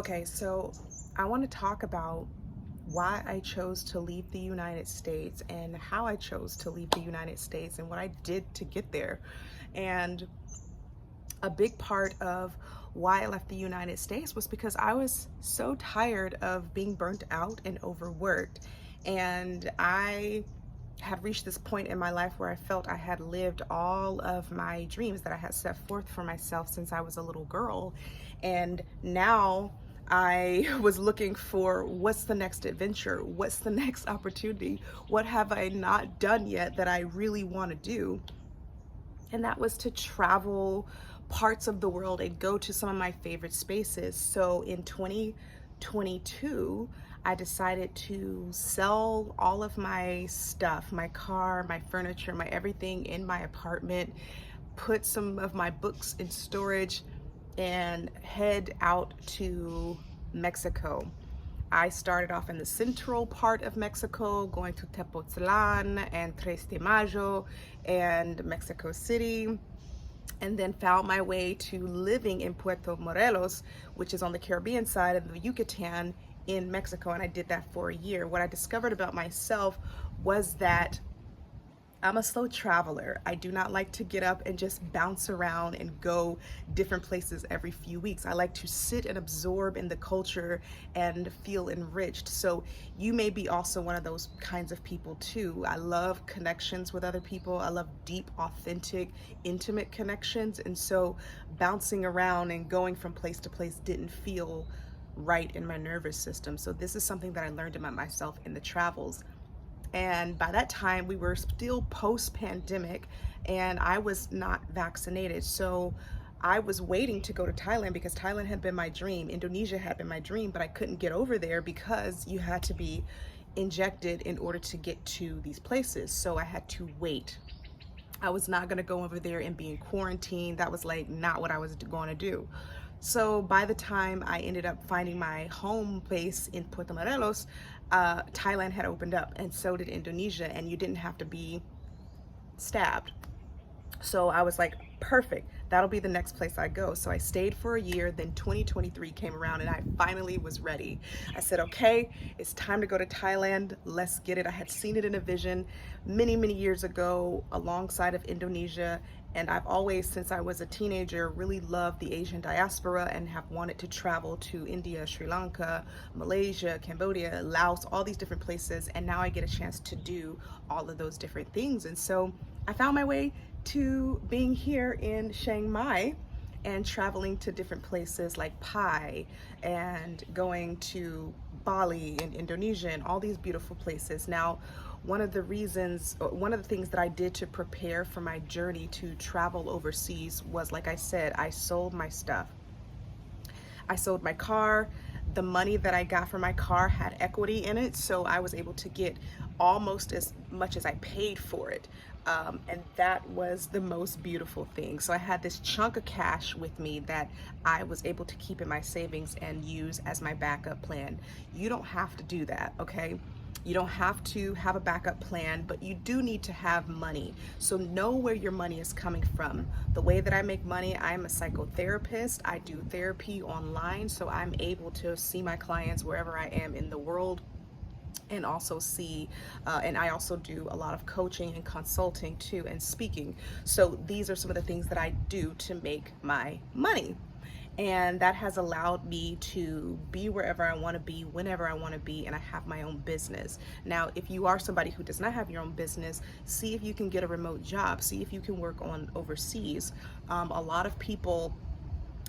Okay, so I want to talk about why I chose to leave the United States and how I chose to leave the United States and what I did to get there. And a big part of why I left the United States was because I was so tired of being burnt out and overworked. And I had reached this point in my life where I felt I had lived all of my dreams that I had set forth for myself since I was a little girl. And now I was looking for what's the next adventure? What's the next opportunity? What have I not done yet that I really want to do? And that was to travel parts of the world and go to some of my favorite spaces. So in 2022, I decided to sell all of my stuff, my car, my furniture, my everything in my apartment, put some of my books in storage, and head out to Mexico. I started off in the central part of Mexico, going to Tepoztlan and Tres de Mayo and Mexico City, and then found my way to living in Puerto Morelos, which is on the Caribbean side of the Yucatan in Mexico. And I did that for a year. What I discovered about myself was that I'm a slow traveler. I do not like to get up and just bounce around and go different places every few weeks. I like to sit and absorb in the culture and feel enriched. So you may be also one of those kinds of people too. I love connections with other people. I love deep, authentic, intimate connections. And so bouncing around and going from place to place didn't feel right in my nervous system. So this is something that I learned about myself in the travels. And by that time, we were still post-pandemic and I was not vaccinated. So I was waiting to go to Thailand because Thailand had been my dream. Indonesia had been my dream, but I couldn't get over there because you had to be injected in order to get to these places. So I had to wait. I was not going to go over there and be in quarantine. That was like not what I was going to do. So by the time I ended up finding my home base in Puerto Morelos, Thailand had opened up and so did Indonesia, and you didn't have to be stabbed. So I was like, perfect, that'll be the next place I go. So I stayed for a year, then 2023 came around and I finally was ready. I said, okay, it's time to go to Thailand, let's get it. I had seen it in a vision many, many years ago alongside of Indonesia. And I've always, since I was a teenager, really loved the Asian diaspora and have wanted to travel to India, Sri Lanka, Malaysia, Cambodia, Laos, all these different places. And now I get a chance to do all of those different things. And so I found my way to being here in Chiang Mai and traveling to different places like Pai and going to Bali in Indonesia and all these beautiful places. Now, one of the things that I did to prepare for my journey to travel overseas was, like I said, I sold my stuff. I sold my car. The money that I got from my car had equity in it, so I was able to get almost as much as I paid for it. And that was the most beautiful thing. So I had this chunk of cash with me that I was able to keep in my savings and use as my backup plan. You don't have to do that, okay? You don't have to have a backup plan, but you do need to have money. So know where your money is coming from. The way that I make money, I'm a psychotherapist. I do therapy online, so I'm able to see my clients wherever I am in the world, and also and I also do a lot of coaching and consulting too, and speaking. So these are some of the things that I do to make my money. And that has allowed me to be wherever I want to be, whenever I want to be, and I have my own business. Now, if you are somebody who does not have your own business, see if you can get a remote job, see if you can work on overseas. A lot of people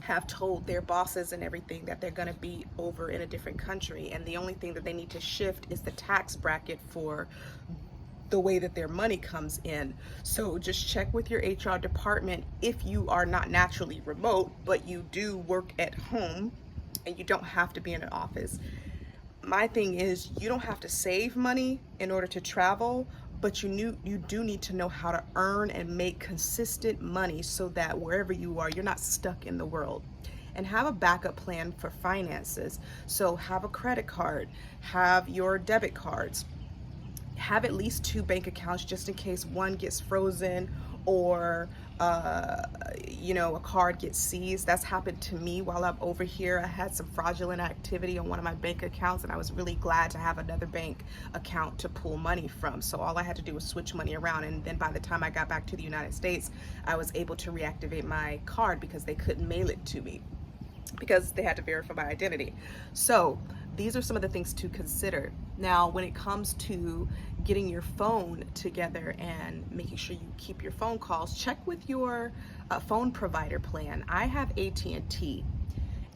have told their bosses and everything that they're going to be over in a different country, and the only thing that they need to shift is the tax bracket for the way that their money comes in. So just check with your HR department if you are not naturally remote, but you do work at home and you don't have to be in an office. My thing is, you don't have to save money in order to travel, but you do need to know how to earn and make consistent money so that wherever you are, you're not stuck in the world. And have a backup plan for finances. So have a credit card, have your debit cards, have at least 2 bank accounts just in case one gets frozen or a card gets seized. That's happened to me while I'm over here. I had some fraudulent activity on one of my bank accounts, and I was really glad to have another bank account to pull money from. So all I had to do was switch money around, and then by the time I got back to the United States, I was able to reactivate my card because they couldn't mail it to me, because they had to verify my identity. So these are some of the things to consider. Now, when it comes to getting your phone together and making sure you keep your phone calls, check with your phone provider plan. I have AT&T.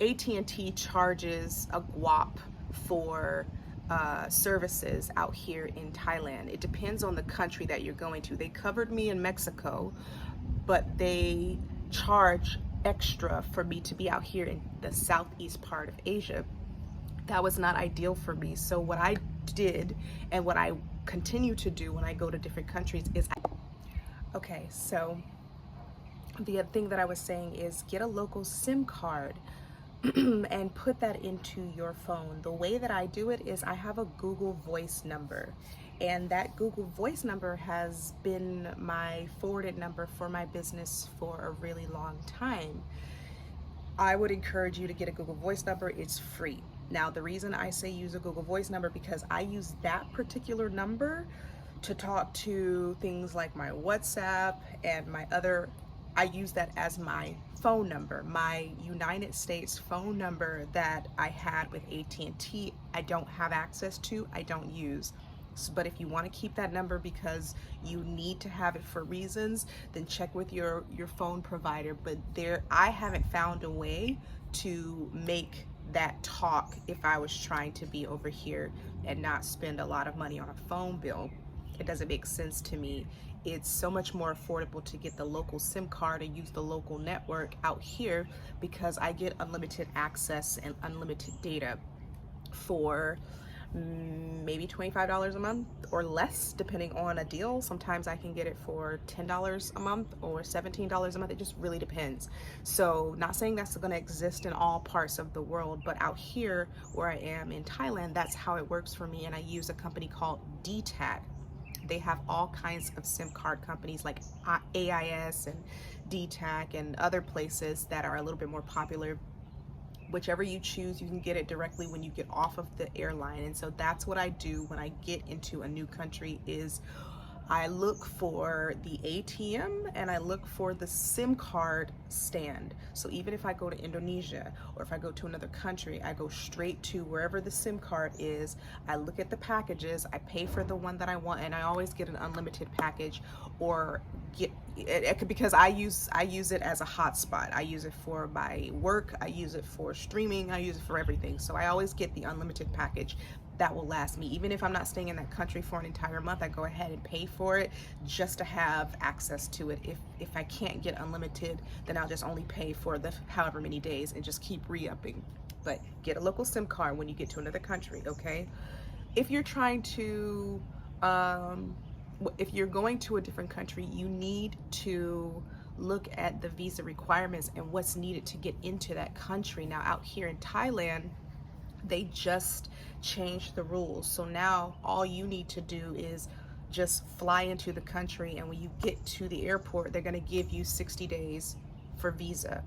AT&T charges a guap for services out here in Thailand. It depends on the country that you're going to. They covered me in Mexico, but they charge extra for me to be out here in the southeast part of Asia. That was not ideal for me. So what I did, and what I continue to do when I go to different countries, is okay, so the thing that I was saying is get a local SIM card and put that into your phone. The way that I do it is I have a Google Voice number, and that Google Voice number has been my forwarded number for my business for a really long time. I would encourage you to get a Google Voice number. It's free. Now, the reason I say use a Google Voice number, because I use that particular number to talk to things like my WhatsApp and I use that as my phone number. My United States phone number that I had with AT&T, I don't have access to, I don't use. But if you want to keep that number because you need to have it for reasons, then check with your phone provider. But I haven't found a way to make that talk if I was trying to be over here and not spend a lot of money on a phone bill. It doesn't make sense to me. It's so much more affordable to get the local SIM card and use the local network out here, because I get unlimited access and unlimited data for maybe $25 a month or less, depending on a deal. Sometimes I can get it for $10 a month or $17 a month. It just really depends. So not saying that's going to exist in all parts of the world, but out here where I am in Thailand, that's how it works for me. And I use a company called DTAC. They have all kinds of SIM card companies like AIS and DTAC and other places that are a little bit more popular. Whichever you choose, you can get it directly when you get off of the airline. And so that's what I do when I get into a new country, is I look for the ATM and I look for the SIM card stand. So even if I go to Indonesia or if I go to another country, I go straight to wherever the SIM card is. I look at the packages, I pay for the one that I want, and I always get an unlimited package, or get it because I use it as a hotspot. I use it for my work, I use it for streaming, I use it for everything. So I always get the unlimited package. That will last me. Even if I'm not staying in that country for an entire month, I go ahead and pay for it just to have access to it. If I can't get unlimited, then I'll just only pay for the however many days and just keep re-upping. But get a local SIM card when you get to another country, okay? If you're trying to, if you're going to a different country, you need to look at the visa requirements and what's needed to get into that country. Now, out here in Thailand, they just changed the rules. So now all you need to do is just fly into the country, and when you get to the airport, they're going to give you 60 days for visa.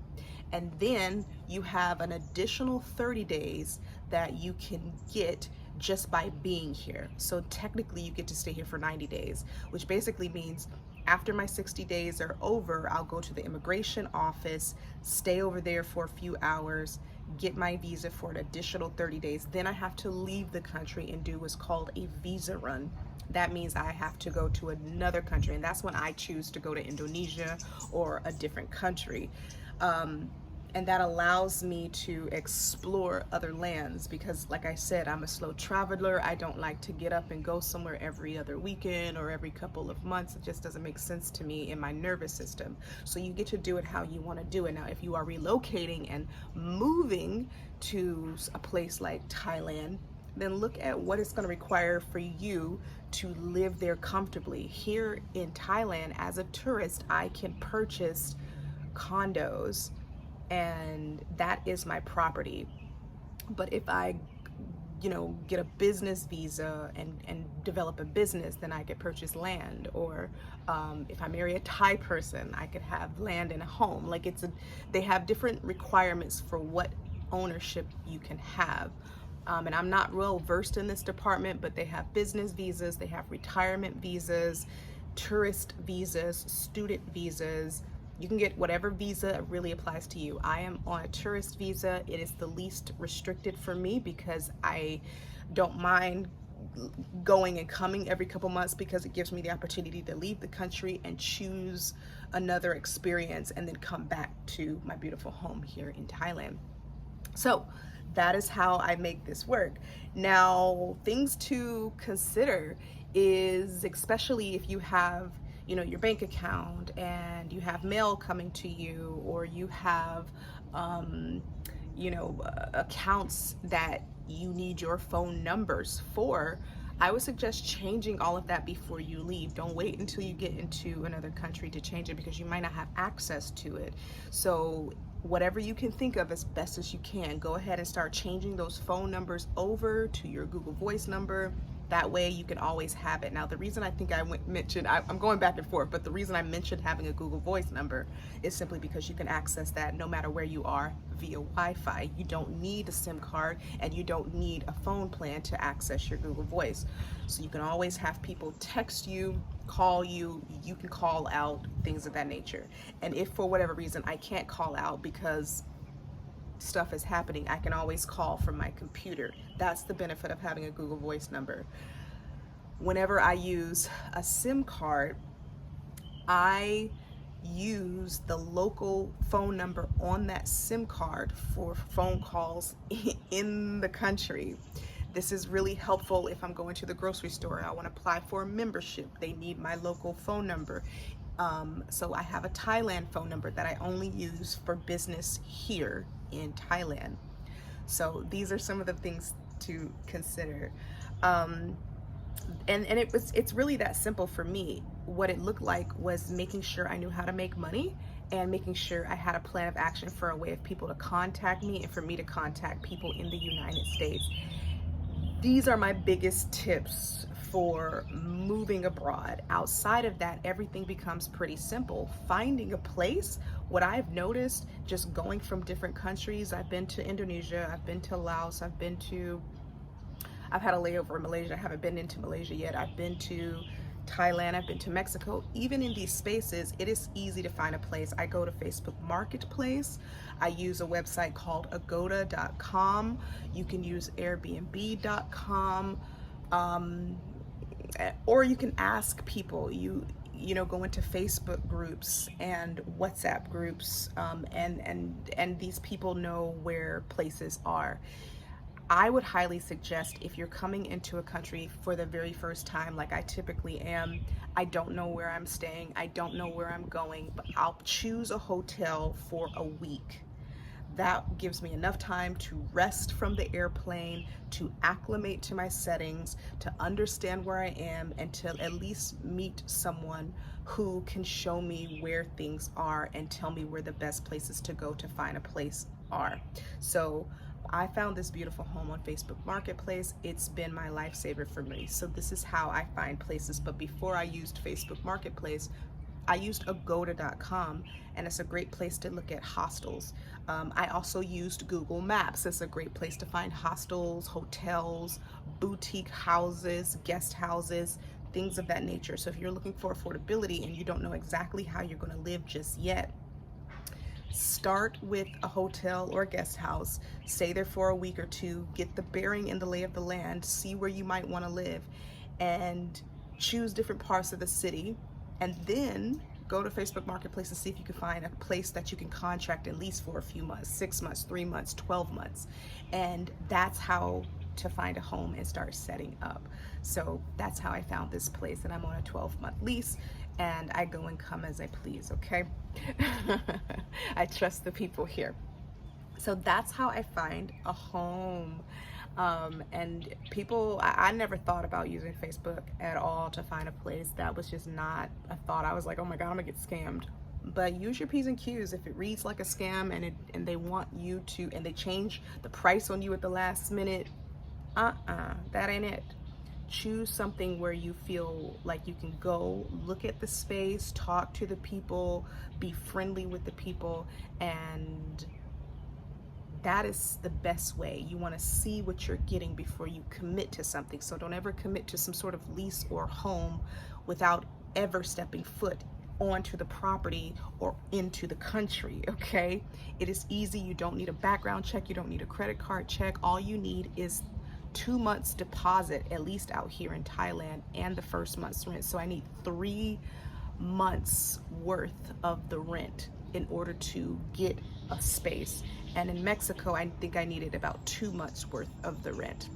And then you have an additional 30 days that you can get just by being here. So technically you get to stay here for 90 days, which basically means after my 60 days are over, I'll go to the immigration office, stay over there for a few hours, get my visa for an additional 30 days. Then I have to leave the country and do what's called a visa run. That means I have to go to another country, and that's when I choose to go to Indonesia or a different country. And that allows me to explore other lands, because like I said, I'm a slow traveler. I don't like to get up and go somewhere every other weekend or every couple of months. It just doesn't make sense to me in my nervous system. So you get to do it how you want to do it. Now, if you are relocating and moving to a place like Thailand, then look at what it's going to require for you to live there comfortably. Here in Thailand, as a tourist, I can purchase condos, and that is my property. But if I get a business visa and develop a business, then I could purchase land. Or if I marry a Thai person, I could have land and a home. Like they have different requirements for what ownership you can have. And I'm not real versed in this department, but they have business visas, they have retirement visas, tourist visas, student visas. You can get whatever visa really applies to you. I am on a tourist visa. It is the least restricted for me because I don't mind going and coming every couple months, because it gives me the opportunity to leave the country and choose another experience and then come back to my beautiful home here in Thailand. So that is how I make this work. Now, things to consider is, especially if you have your bank account and you have mail coming to you, or you have accounts that you need your phone numbers for, I would suggest changing all of that before you leave. Don't wait until you get into another country to change it, because you might not have access to it. So whatever you can think of as best as you can, go ahead and start changing those phone numbers over to your Google Voice number. That way you can always have it. Now, the reason I think I'm going back and forth, but the reason I mentioned having a Google Voice number is simply because you can access that no matter where you are via Wi-Fi. You don't need a SIM card, and you don't need a phone plan to access your Google Voice. So you can always have people text you, call you, you can call out, things of that nature. And if for whatever reason I can't call out because stuff is happening, I can always call from my computer. That's the benefit of having a Google Voice number. Whenever I use a SIM card, I use the local phone number on that SIM card for phone calls in the country. This is really helpful if I'm going to the grocery store. I want to apply for a membership. They need my local phone number. So I have a Thailand phone number that I only use for business here in Thailand. So these are some of the things to consider. And it's really that simple for me. What it looked like was making sure I knew how to make money, and making sure I had a plan of action for a way of people to contact me, and for me to contact people in the United States. These are my biggest tips for moving abroad. Outside of that, everything becomes pretty simple. Finding a place, what I've noticed just going from different countries, I've been to Indonesia, I've been to Laos, I've had a layover in Malaysia. I haven't been into Malaysia yet. I've been to Thailand, I've been to Mexico. Even in these spaces, it is easy to find a place. I go to Facebook Marketplace. I use a website called agoda.com. You can use airbnb.com. Or you can ask people. You go into Facebook groups and WhatsApp groups, and these people know where places are. I would highly suggest, if you're coming into a country for the very first time, like I typically am, I don't know where I'm staying, I don't know where I'm going, but I'll choose a hotel for a week. That gives me enough time to rest from the airplane, to acclimate to my settings, to understand where I am, and to at least meet someone who can show me where things are and tell me where the best places to go to find a place are. So I found this beautiful home on Facebook Marketplace. It's been my lifesaver for me. So this is how I find places. But before I used Facebook Marketplace, I used agoda.com, and it's a great place to look at hostels. I also used Google Maps. It's a great place to find hostels, hotels, boutique houses, guest houses, things of that nature. So if you're looking for affordability and you don't know exactly how you're going to live just yet, start with a hotel or a guest house, stay there for a week or two, get the bearing and the lay of the land, see where you might want to live, and choose different parts of the city, and then go to Facebook Marketplace and see if you can find a place that you can contract at least for a few months, 6 months, 3 months, 12 months. And that's how to find a home and start setting up. So that's how I found this place, and I'm on a 12-month lease, and I go and come as I please, okay? I trust the people here. So that's how I find a home. And people, I never thought about using Facebook at all to find a place. That was just not a thought. I was like, oh my God, I'm gonna get scammed. But use your P's and Q's. If it reads like a scam and they want you to, and they change the price on you at the last minute, That ain't it. Choose something where you feel like you can go look at the space, talk to the people, be friendly with the people, and that is the best way. You want to see what you're getting before you commit to something. So don't ever commit to some sort of lease or home without ever stepping foot onto the property or into the country, okay? It is easy. You don't need a background check. You don't need a credit card check. All you need is 2 months deposit, at least out here in Thailand, and the first month's rent. So I need 3 months worth of the rent in order to get a space. And in Mexico, I think I needed about 2 months worth of the rent.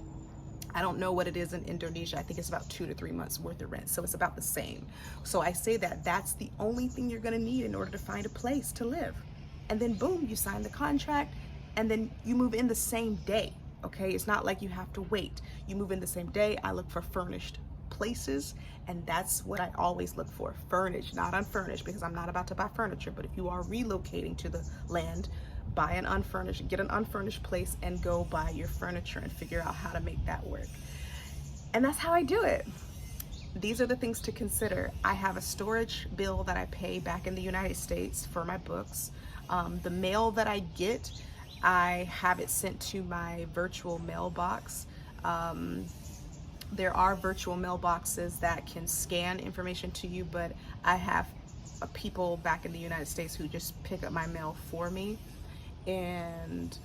I don't know what it is in Indonesia. I think it's about 2 to 3 months worth of rent. So it's about the same. So I say that that's the only thing you're gonna need in order to find a place to live. And then boom, you sign the contract and then you move in the same day, okay? It's not like you have to wait. You move in the same day. I look for furnished places, and that's what I always look for, furnished, not unfurnished, because I'm not about to buy furniture. But if you are relocating to the land, buy an unfurnished, get an unfurnished place and go buy your furniture and figure out how to make that work. And that's how I do it. These are the things to consider. I have a storage bill that I pay back in the United States for my books. The mail that I get, I have it sent to my virtual mailbox. There are virtual mailboxes that can scan information to you, but I have people back in the United States who just pick up my mail for me, and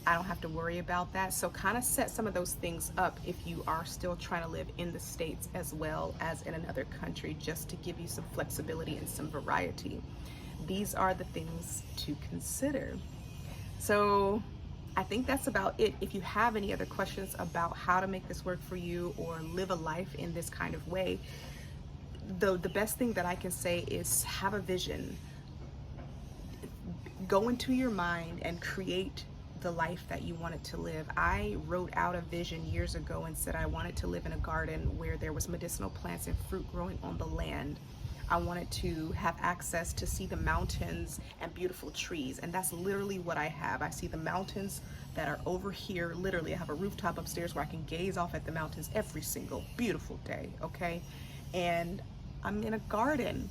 I don't have to worry about that. So kind of set some of those things up if you are still trying to live in the States as well as in another country, just to give you some flexibility and some variety. These are the things to consider. So I think that's about it. If you have any other questions about how to make this work for you or live a life in this kind of way, the best thing that I can say is have a vision. Go into your mind and create the life that you wanted to live. I wrote out a vision years ago and said I wanted to live in a garden where there was medicinal plants and fruit growing on the land. I wanted to have access to see the mountains and beautiful trees, and that's literally what I have. I see the mountains that are over here. Literally, I have a rooftop upstairs where I can gaze off at the mountains every single beautiful day, okay? And I'm in a garden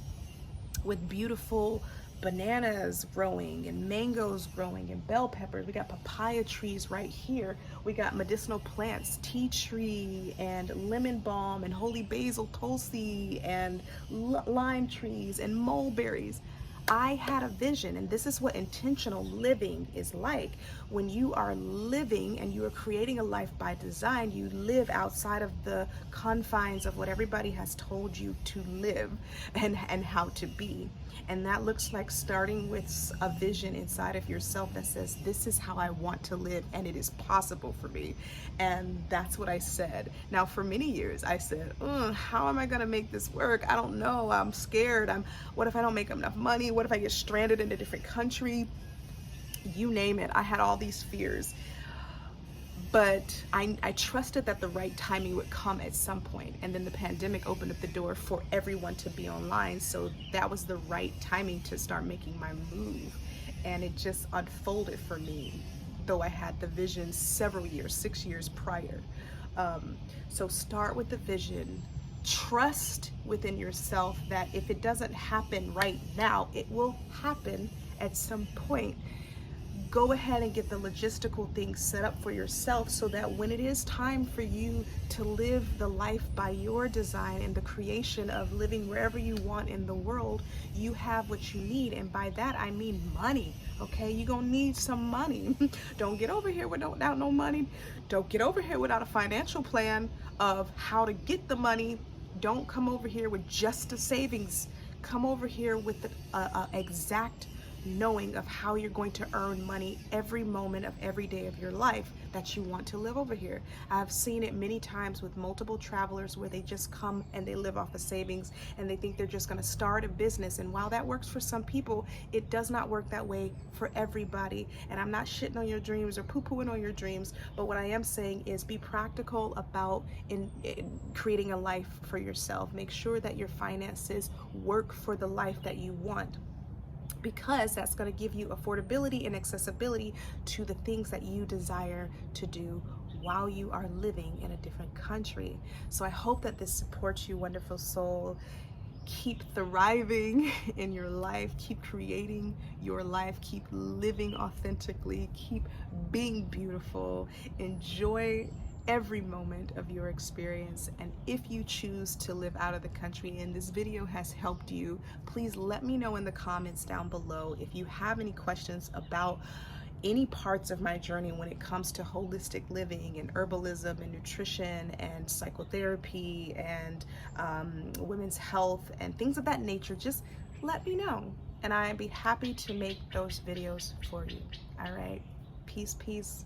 with beautiful bananas growing and mangoes growing and bell peppers. We got papaya trees right here. We got medicinal plants, tea tree and lemon balm and holy basil, tulsi and lime trees and mulberries. I had a vision, and this is what intentional living is like. When you are living and you are creating a life by design, you live outside of the confines of what everybody has told you to live and how to be. And that looks like starting with a vision inside of yourself that says, this is how I want to live, and it is possible for me. And that's what I said. Now, for many years, I said, how am I gonna make this work? I don't know, I'm scared. What if I don't make enough money? What if I get stranded in a different country? You name it. I had all these fears. But I trusted that the right timing would come at some point. And then the pandemic opened up the door for everyone to be online. So that was the right timing to start making my move. And it just unfolded for me, though I had the vision several years, 6 years prior. So start with the vision. Trust within yourself that if it doesn't happen right now, it will happen at some point. Go ahead and get the logistical things set up for yourself so that when it is time for you to live the life by your design and the creation of living wherever you want in the world, you have what you need. And by that, I mean money, okay? You're gonna need some money. Don't get over here without no money. Don't get over here without a financial plan of how to get the money. Don't come over here with just a savings. Come over here with the exact knowing of how you're going to earn money every moment of every day of your life that you want to live over here. I've seen it many times with multiple travelers where they just come and they live off of savings and they think they're just going to start a business. And while that works for some people, it does not work that way for everybody. And I'm not shitting on your dreams or poo-pooing on your dreams, but what I am saying is be practical about in creating a life for yourself. Make sure that your finances work for the life that you want, because that's going to give you affordability and accessibility to the things that you desire to do while you are living in a different country. So I hope that this supports you, wonderful soul. Keep thriving in your life, keep creating your life, keep living authentically, keep being beautiful, enjoy every moment of your experience. And if you choose to live out of the country and this video has helped you, please let me know in the comments down below. If you have any questions about any parts of my journey when it comes to holistic living and herbalism and nutrition and psychotherapy and women's health and things of that nature, just let me know and I'd be happy to make those videos for you. All right, peace.